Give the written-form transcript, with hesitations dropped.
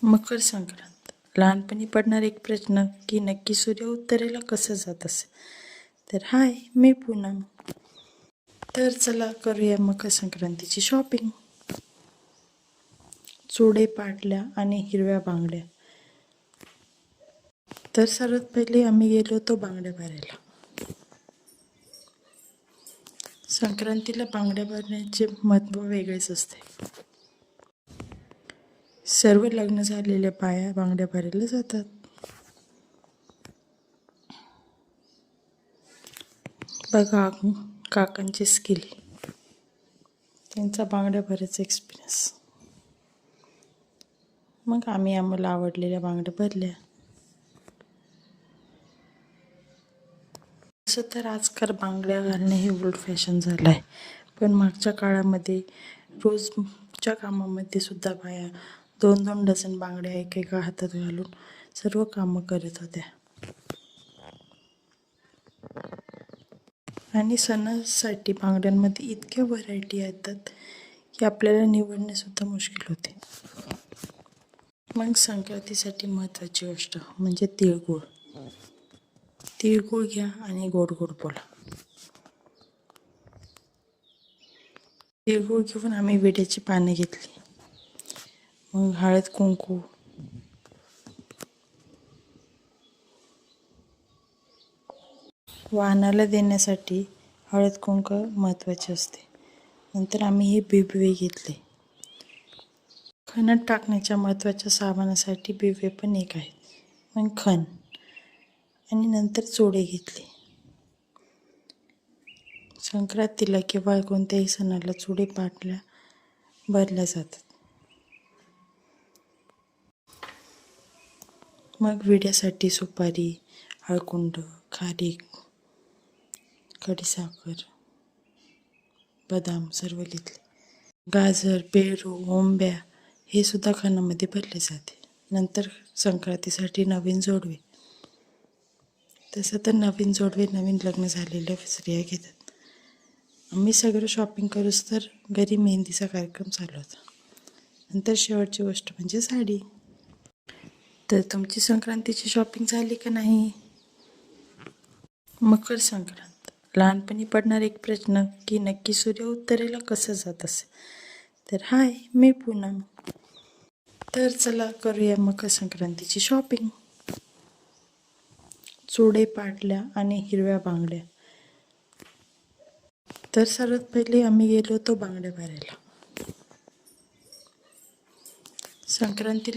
मकर संक्रांत. लहानपणी पडणारा एक प्रश्न की नक्की सूर्य उत्तरेला कसं जात असेल. तर हाय, मी पूनम. तर चला करूया मकर संक्रांतीची शॉपिंग. चुडे, पाटल्या आणि हिरव्या बांगड्या. तर सर्वात पहिले आम्ही गेलो होतो बांगड्या भरायला. संक्रांतीला बांगड्या भरण्याचे महत्त्व वेगळेच असते. सर्व लग्न झालेल्या बाया बांगड्या भरायला जातात. बघा काकांचे स्किल, त्यांचा बांगड्या भरायचा एक्सपिरियन्स. मग आम्ही आम्हाला आवडलेल्या बांगड्या भरल्या. तसं तर आजकाल बांगड्या घालणे हे ओल्ड फॅशन झालं आहे, पण मागच्या काळामध्ये रोजच्या कामामध्ये सुद्धा बाया 2-2 डझन बांगड्या एकेका हातात घालून सर्व कामं करत होत्या. आणि सणासाठी बांगड्यांमध्ये इतक्या व्हरायटी येतात की आपल्याला निवडणेसुद्धा मुश्किल होते. मग संक्रांतीसाठी महत्त्वाची गोष्ट म्हणजे तिळगुळ. तिळगुळ घ्या आणि गोड गोड बोला. तिळगुळ घेऊन आम्ही विड्याची पाने घेतली. मग हळद कुंकू, वाहनाला देण्यासाठी हळद कुंकू महत्त्वाचे असते. नंतर आम्ही हे बिबवे घेतले. खणत टाकण्याच्या महत्त्वाच्या सामानासाठी बिबवे पण एक आहे. मग खण आणि नंतर चोडे घेतले. संक्रांतीला किंवा कोणत्याही सणाला चुडे पाटल्या भरल्या जातात. मग विड्यासाठी सुपारी, हळकुंड, खारीक, खडीसाखर, बदाम सर्व घेतले. गाजर, पेरू, ओंब्या हे सुद्धा खणामध्ये भरले जाते. नंतर संक्रांतीसाठी नवीन जोडवे. तसं तर नवीन जोडवे नवीन लग्न झालेल्या स्त्रिया घेतात. आम्ही सगळं शॉपिंग करूच तर घरी मेहंदीचा कार्यक्रम चालू होता. नंतर शेवटची गोष्ट म्हणजे साडी. तर तुमची संक्रांतीची शॉपिंग झाली का नाही? मकर संक्रांत. लहानपणी पडणारा एक प्रश्न की नक्की सूर्य उत्तरेला कसं जात असेल. तर हाय, मी पूनम. तर चला करूया मकर संक्रांतीची शॉपिंग. चुडे, पाटल्या आणि हिरव्या बांगड्या. तर सर्वात पहिले आम्ही गेलो होतो बांगड्या भरायला. संक्रांतीला